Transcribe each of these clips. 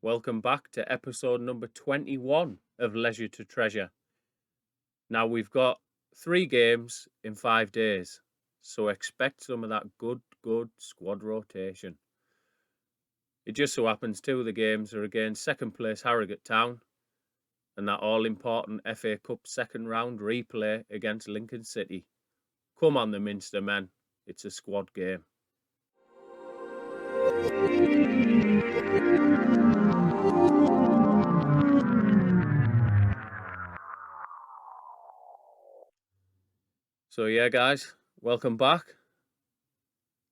Welcome back to episode number 21 of Leisure to Treasure. Now we've got 3 games in 5 days, so expect some of that good squad rotation. It just so happens 2 of the games are against second place Harrogate Town and that all-important FA Cup second round replay against Lincoln City. Come on the Minster men, it's a squad game. So yeah guys, welcome back.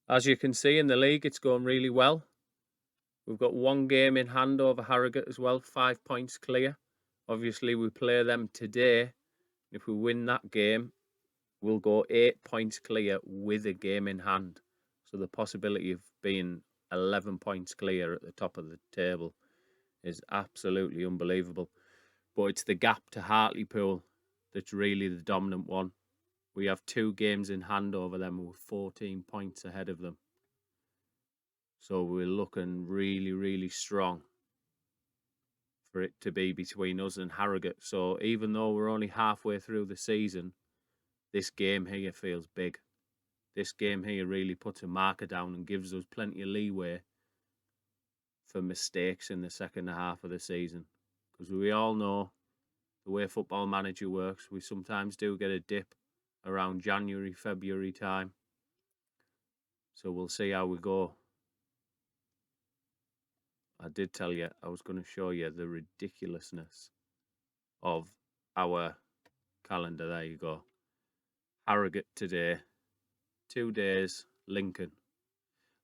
As you can see in the league, it's going really well. We've got 1 game in hand over Harrogate as well, 5 points clear. Obviously, we play them today. If we win that game, we'll go 8 points clear with a game in hand. So the possibility of being 11 points clear at the top of the table is absolutely unbelievable. But it's the gap to Hartlepool that's really the dominant one. We have 2 games in hand over them with 14 points ahead of them. So we're looking really strong for it to be between us and Harrogate. So even though we're only halfway through the season, this game here feels big. This game here really puts a marker down and gives us plenty of leeway for mistakes in the second half of the season. Because we all know the way Football Manager works, we sometimes do get a dip around January, February time. So we'll see how we go. I did tell you I was going to show you the ridiculousness of our calendar. There you go. Harrogate today, 2 days, Lincoln.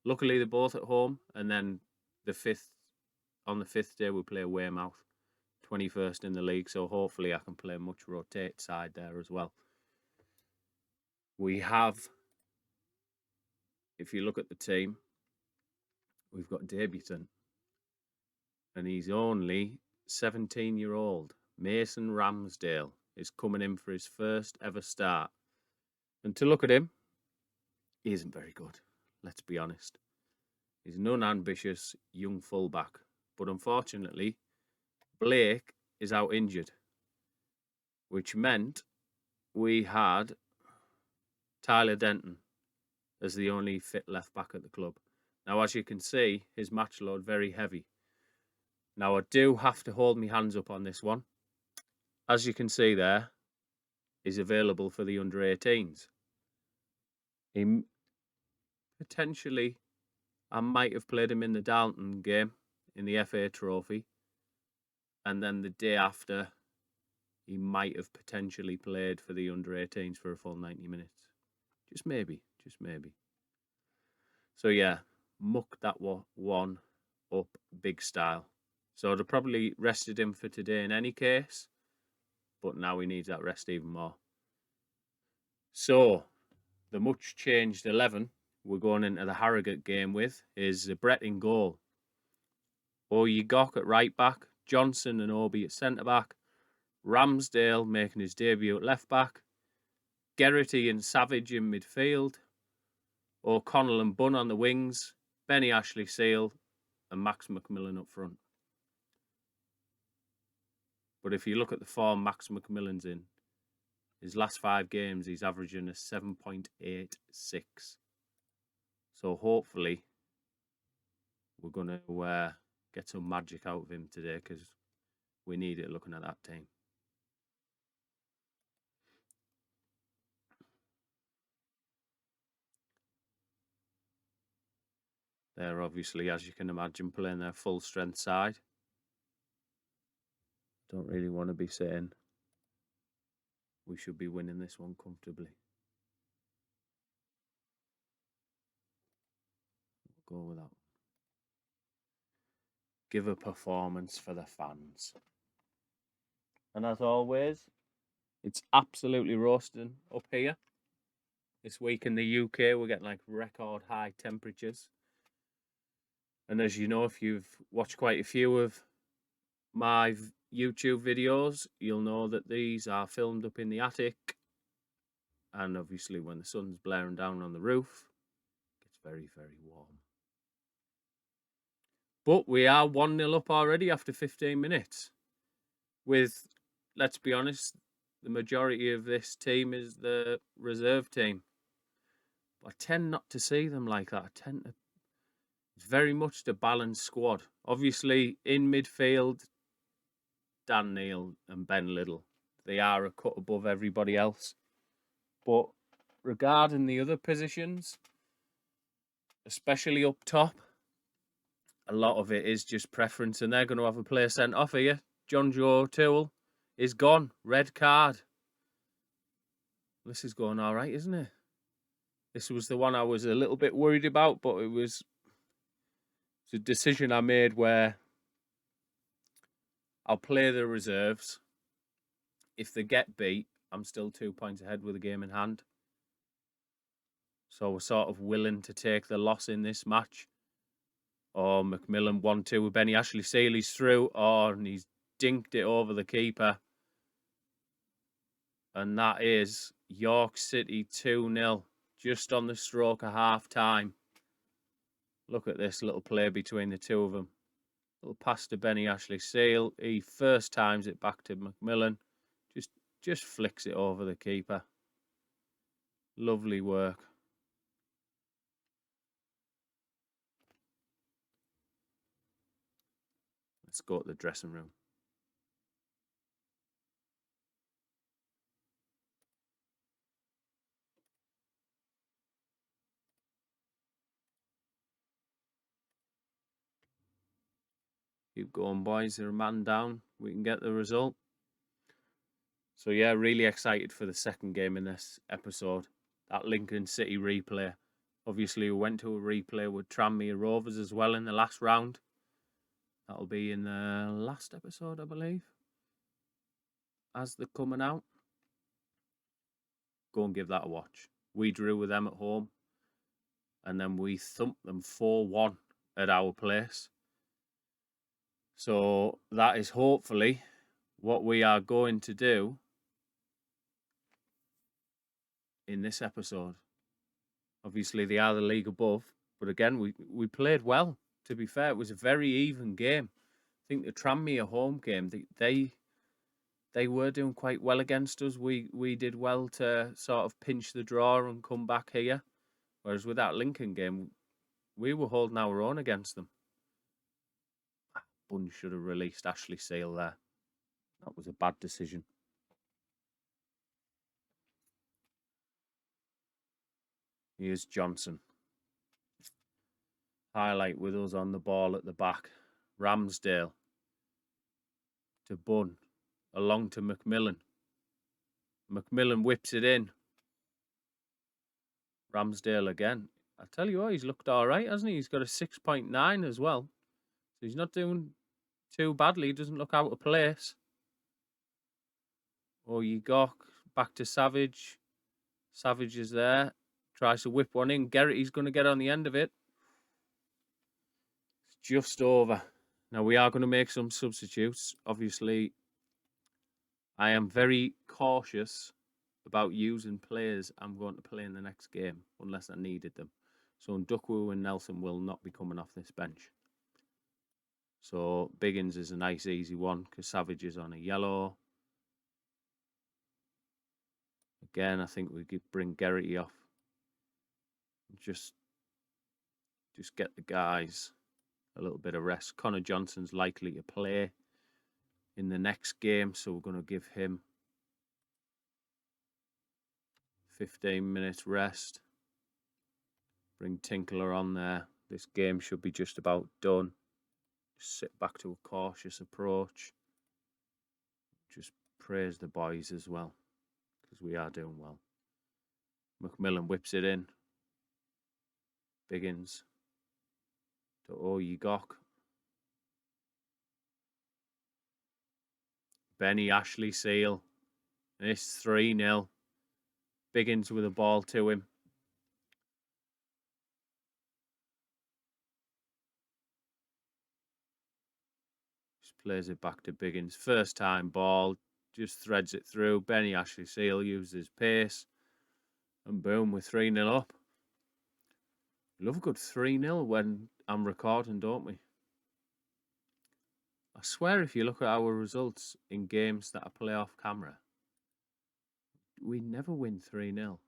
Luckily, they're both at home, and then on the 5th day, we play Weymouth, 21st in the league, so hopefully I can play a much rotate side there as well. We have, if you look at the team, we've got debutant, and he's only 17-year-old. Mason Ramsdale is coming in for his first ever start. And to look at him, he isn't very good, let's be honest. He's an unambitious young fullback. But unfortunately, Blake is out injured, which meant we had Tyler Denton as the only fit left back at the club. Now, as you can see, his match load very heavy. Now, I do have to hold my hands up on this one. As you can see there, he's available for the under-18s. He potentially, I might have played him in the Darlington game in the FA Trophy. And then the day after, he might have potentially played for the under-18s for a full 90 minutes. Just maybe. So yeah, muck that one up big style. So I'd have probably rested him for today in any case, but now he needs that rest even more. So the much changed 11 we're going into the Harrogate game with is Brett in goal. Oyegok at right back, Johnson and Obi at centre back, Ramsdale making his debut at left back, Geraghty and Savage in midfield, O'Connell and Bunn on the wings, Benny Ashley-Seal and Max McMillan up front. But if you look at the form Max McMillan's in, his last 5 games, he's averaging a 7.86. So hopefully we're going to get some magic out of him today because we need it looking at that team. They're obviously, as you can imagine, playing their full strength side. Don't really want to be saying we should be winning this one comfortably. We'll go with that. Give a performance for the fans. And as always, it's absolutely roasting up here. This week in the UK, we're getting like record high temperatures. And as you know, if you've watched quite a few of my YouTube videos, you'll know that these are filmed up in the attic. And obviously when the sun's blaring down on the roof, it gets very, very warm. But we are 1-0 up already after 15 minutes. With, let's be honest, the majority of this team is the reserve team. I tend not to see them like that. It's very much the balanced squad. Obviously, in midfield, Dan Neil and Ben Little, they are a cut above everybody else. But regarding the other positions, especially up top, a lot of it is just preference, and they're going to have a player sent off here. John Joe O'Toole is gone. Red card. This is going all right, isn't it? This was the one I was a little bit worried about, but it was a decision I made where I'll play the reserves. If they get beat, I'm still 2 points ahead with a game in hand. So we're sort of willing to take the loss in this match. Oh, McMillan 1-2 with Benny Ashley Seeley's through. Oh, and he's dinked it over the keeper. And that is York City 2-0, just on the stroke of half time. Look at this little play between the two of them. Little pass to Benny Ashley Seal. He first times it back to McMillan. Just flicks it over the keeper. Lovely work. Let's go to the dressing room. Keep going, boys. They're a man down. We can get the result. So, yeah, really excited for the second game in this episode. That Lincoln City replay. Obviously, we went to a replay with Tranmere Rovers as well in the last round. That'll be in the last episode, I believe. As they're coming out. Go and give that a watch. We drew with them at home. And then we thumped them 4-1 at our place. So that is hopefully what we are going to do in this episode. Obviously, they are the league above. But again, we played well, to be fair. It was a very even game. I think the Tranmere home game, they were doing quite well against us. We did well to sort of pinch the draw and come back here. Whereas with that Lincoln game, we were holding our own against them. Bunn should have released Ashley Seal there. That was a bad decision. Here's Johnson. Highlight with us on the ball at the back. Ramsdale to Bunn. Along to McMillan. McMillan whips it in. Ramsdale again. I tell you what, he's looked all right, hasn't he? He's got a 6.9 as well. So he's not doing too badly. He doesn't look out of place. Oh, you got back to Savage. Savage is there. Tries to whip one in. Gerrity's going to get on the end of it. It's just over. Now, we are going to make some substitutes. Obviously, I am very cautious about using players I'm going to play in the next game, unless I needed them. So, Ndukwu and Nelson will not be coming off this bench. So, Biggins is a nice, easy one, because Savage is on a yellow. Again, I think we could bring Gerrity off. Just get the guys a little bit of rest. Connor Johnson's likely to play in the next game, so we're going to give him 15 minutes rest. Bring Tinkler on there. This game should be just about done. Just sit back to a cautious approach. Just praise the boys as well, because we are doing well. McMillan whips it in. Biggins to Oyegok. Benny Ashley Seal. And it's 3-0. Biggins with a ball to him. Just plays it back to Biggins. First time ball. Just threads it through. Benny Ashley Seal uses pace. And boom, we're 3-0 up. We love a good 3-0 when I'm recording, don't we? swear if you look at our results in games that I play off camera, we never win 3-0.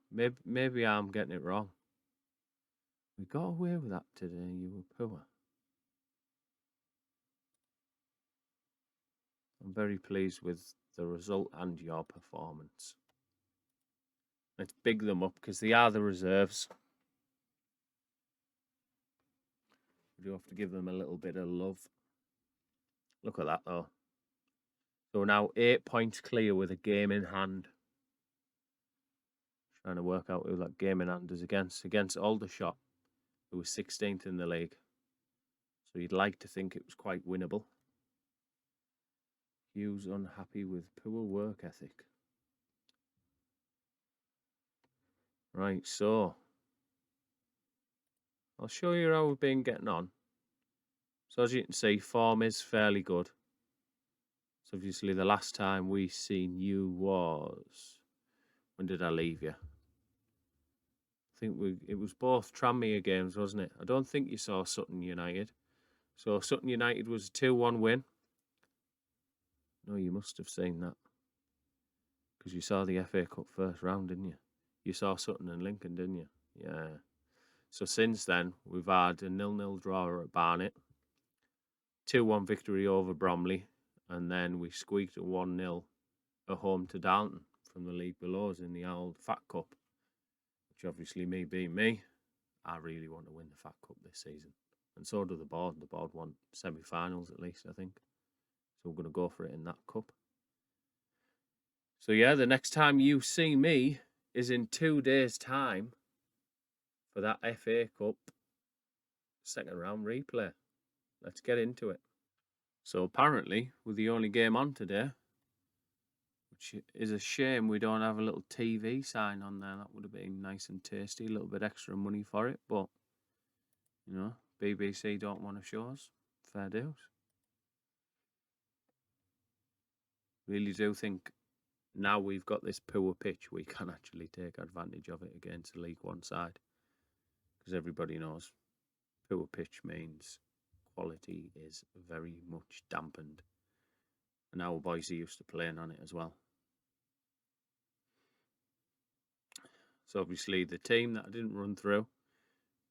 Maybe I'm getting it wrong. We got away with that today, you were poor. I'm very pleased with the result and your performance. Let's big them up because they are the reserves. We do have to give them a little bit of love. Look at that though. So we're now 8 points clear with a game in hand. Trying to work out who that game in hand is against Aldershot, who was 16th in the league. So you'd like to think it was quite winnable. Hughes unhappy with poor work ethic. Right, so I'll show you how we've been getting on. So as you can see, form is fairly good. So obviously the last time we seen you was... When did I leave you? I think it was both Tranmere games, wasn't it? I don't think you saw Sutton United. So Sutton United was a 2-1 win. No, you must have seen that. Because you saw the FA Cup first round, didn't you? You saw Sutton and Lincoln, didn't you? Yeah. So since then, we've had a 0-0 draw at Barnet, 2-1 victory over Bromley, and then we squeaked a 1-0 at home to Darlington from the league below us in the old Fat Cup, which obviously me being me, I really want to win the Fat Cup this season. And so do the board. The board want semi-finals at least, I think. So we're going to go for it in that cup. So yeah, the next time you see me is in 2 days' time for that FA Cup second round replay. Let's get into it. So apparently, we're the only game on today, which is a shame we don't have a little TV sign on there. That would have been nice and tasty, a little bit extra money for it. But, you know, BBC don't want to show us. Fair dues. Really do think now we've got this poor pitch, we can actually take advantage of it against the League One side. Because everybody knows poor pitch means quality is very much dampened. And our boys are used to playing on it as well. So obviously the team that I didn't run through,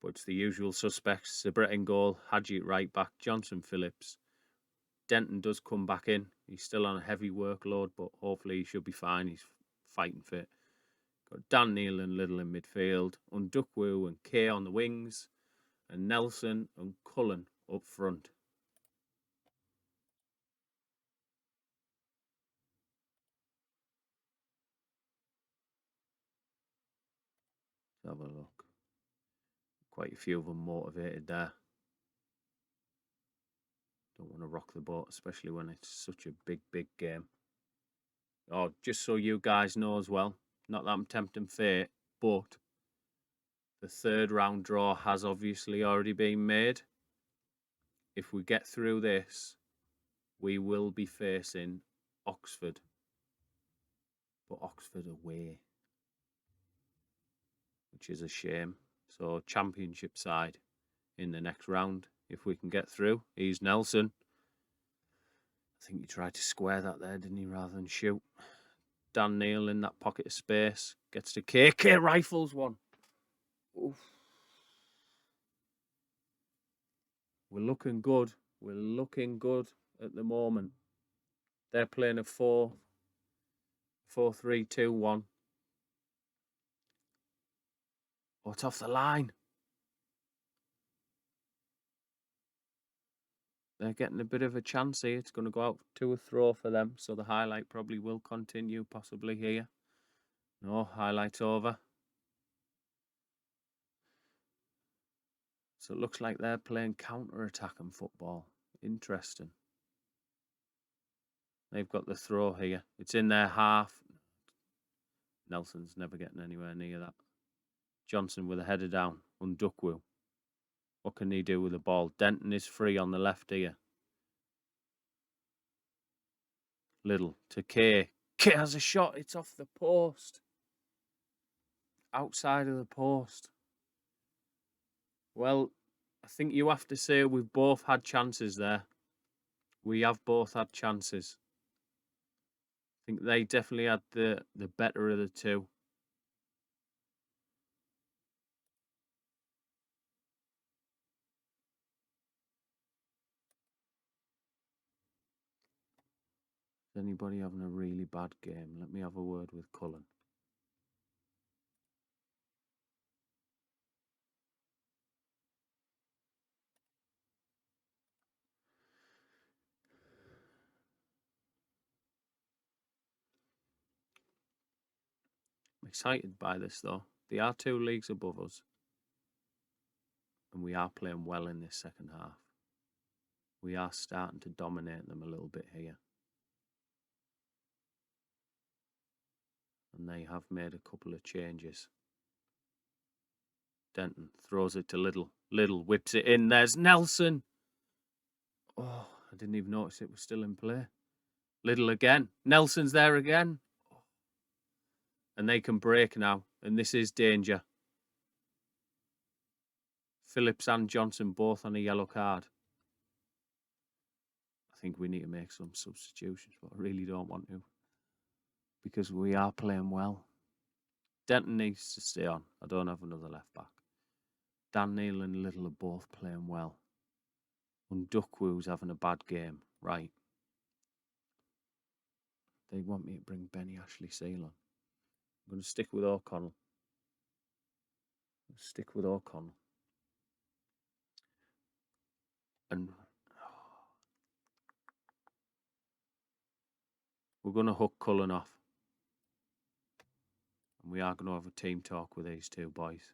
but it's the usual suspects. Zabret in goal, Hadji at right back, Johnson Phillips. Denton does come back in. He's still on a heavy workload, but hopefully he should be fine. He's fighting fit. Got Dan Neal and Little in midfield, Undukwu and Kay on the wings, and Nelson and Cullen up front. Let's have a look. Quite a few of them motivated there. Don't want to rock the boat, especially when it's such a big game. Oh, just so you guys know as well, not that I'm tempting fate, but the third round draw has obviously already been made. If we get through this, we will be facing Oxford. But Oxford away, which is a shame. So championship side in the next round, if we can get through. He's Nelson. I think he tried to square that there, didn't he, rather than shoot. Dan Neal in that pocket of space. Gets to K. K rifles one. Oof. We're looking good. We're looking good at the moment. They're playing a 4-3-2-1. Oh, it's off the line. They're getting a bit of a chance here. It's going to go out to a throw for them. So the highlight probably will continue possibly here. No, highlight's over. So it looks like they're playing counter-attack and football. Interesting. They've got the throw here. It's in their half. Nelson's never getting anywhere near that. Johnson with a header down. Undukwu. What can he do with the ball? Denton is free on the left here. Little to Kay. Kay has a shot. It's off the post. Outside of the post. Well, I think you have to say we've both had chances there. we have both had chances. I think they definitely had the better of the two. Is anybody having a really bad game? Let me have a word with Cullen. I'm excited by this though. They are 2 leagues above us. And we are playing well in this second half. We are starting to dominate them a little bit here. And they have made a couple of changes. Denton throws it to Little. Little whips it in. There's Nelson. Oh, I didn't even notice it was still in play. Little again. Nelson's there again. And they can break now. And this is danger. Phillips and Johnson both on a yellow card. I think we need to make some substitutions, but I really don't want to. Because we are playing well. Denton needs to stay on. I don't have another left back. Dan Neil and Little are both playing well. And Duckwoo's having a bad game. Right. They want me to bring Benny Ashley Seal on. I'm going to stick with O'Connell. And we're going to hook Cullen off. And we are going to have a team talk with these two boys.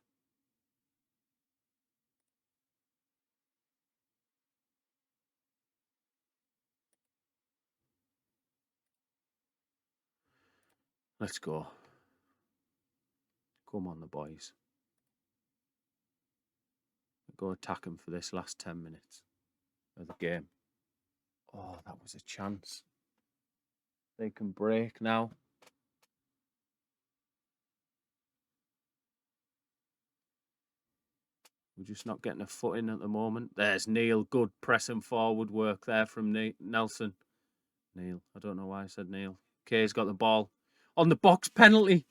Let's go. Come on, the boys. Go attack them for this last 10 minutes of the game. Oh, that was a chance. They can break now. We're just not getting a foot in at the moment. There's Neil. Good pressing forward work there from Nelson. Neil. I don't know why I said Neil. Kay's got the ball. On the box, penalty.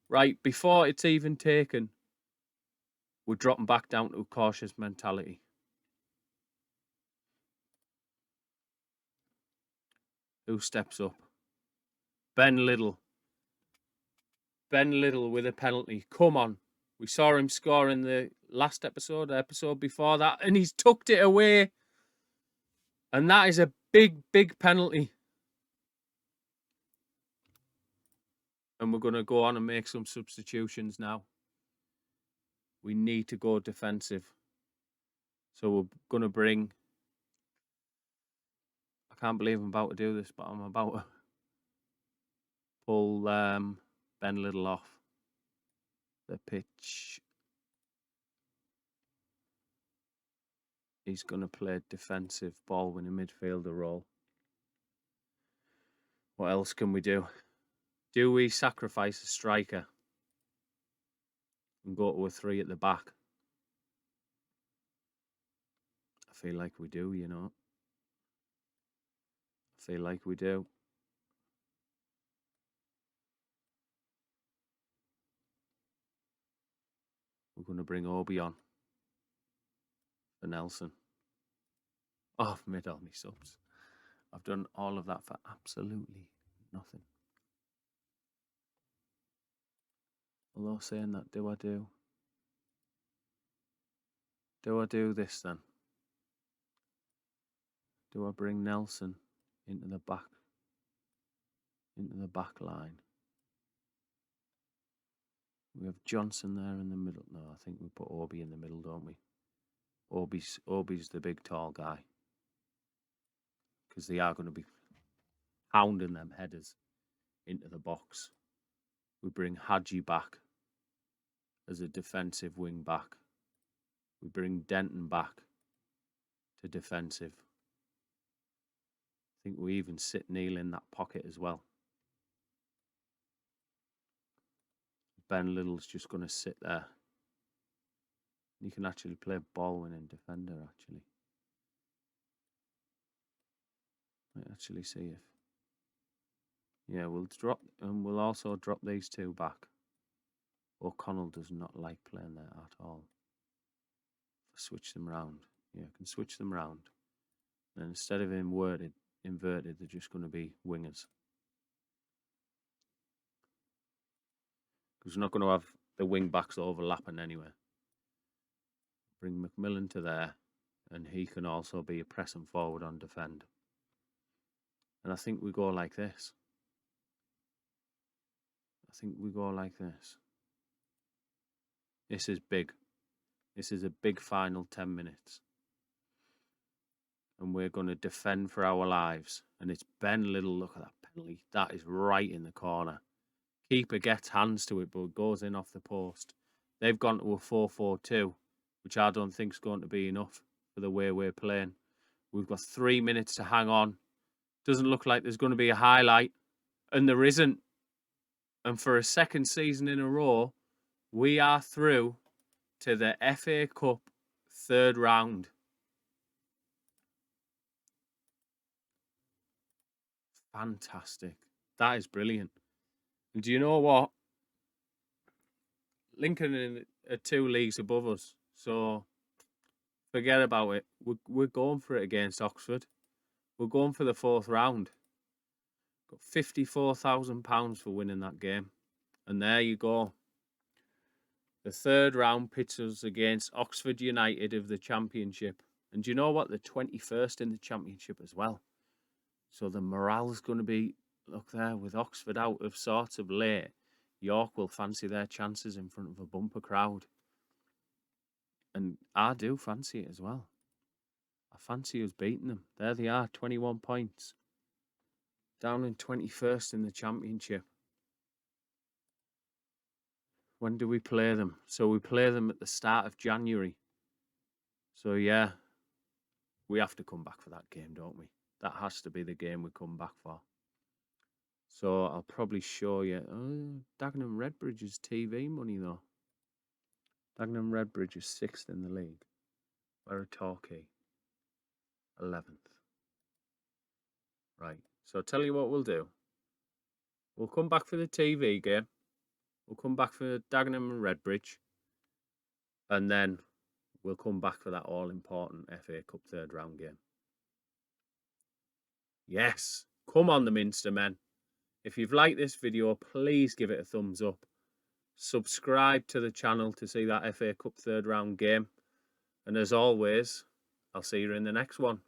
Right, before it's even taken, we're dropping back down to a cautious mentality. Who steps up? Ben Little. Ben Little with a penalty. Come on. We saw him score in the last episode, the episode before that, and he's tucked it away. And that is a big, big penalty. And we're going to go on and make some substitutions now. We need to go defensive. So we're going to bring... I can't believe I'm about to do this, but I'm about to pull Ben Little off the pitch. He's going to play defensive ball-winning midfielder role. What else can we do? Do we sacrifice a striker and go to a 3 at the back? I feel like we do, you know. I feel like we do. We're going to bring Obi on for Nelson. Oh, I've made all my subs. I've done all of that for absolutely nothing. Although saying that, do I do this then? Do I bring Nelson into the back line? We have Johnson there in the middle. No, I think we put Obi in the middle, don't we? Obi's the big tall guy. Because they are going to be hounding them headers into the box. We bring Hadji back as a defensive wing back. We bring Denton back to defensive. I think we even sit Neil in that pocket as well. Ben Little's just going to sit there. He can actually play ball-winning defender, actually. actually see if... Yeah, we'll drop, and we'll also drop these two back. O'Connell does not like playing there at all. Switch them round. Yeah, I can switch them round. And instead of inverted, they're just going to be wingers. Because we're not going to have the wing backs overlapping anyway. Bring McMillan to there, and he can also be a pressing forward on defend. And I think we go like this. This is big. This is a big final 10 minutes. And we're going to defend for our lives. And it's Ben Little. Look at that penalty. That is right in the corner. Keeper gets hands to it, but it goes in off the post. They've gone to a 4-4-2, which I don't think is going to be enough for the way we're playing. We've got 3 minutes to hang on. Doesn't look like there's going to be a highlight. And there isn't. And for a second season in a row, we are through to the FA Cup third round. Fantastic. That is brilliant. And do you know what? Lincoln are 2 leagues above us. So forget about it. We're going for it against Oxford. We're going for the 4th round. Got £54,000 for winning that game. And there you go. The 3rd round pits us against Oxford United of the Championship. And do you know what? They're 21st in the Championship as well. So the morale's going to be, look there, with Oxford out of sorts of late. York will fancy their chances in front of a bumper crowd. And I do fancy it as well. I fancy us beating them. There they are, 21 points. Down in 21st in the Championship. When do we play them? So we play them at the start of January. So yeah, we have to come back for that game, don't we? That has to be the game we come back for. So I'll probably show you. Dagenham Redbridge's TV money though. Dagenham Redbridge is 6th in the league. We're a Torquay 11th. Right. So I'll tell you what we'll do. We'll come back for the TV game. We'll come back for Dagenham and Redbridge. And then we'll come back for that all-important FA Cup third round game. Yes. Come on, the Minster men. If you've liked this video, please give it a thumbs up. Subscribe to the channel to see that FA Cup third round game. And as always, I'll see you in the next one.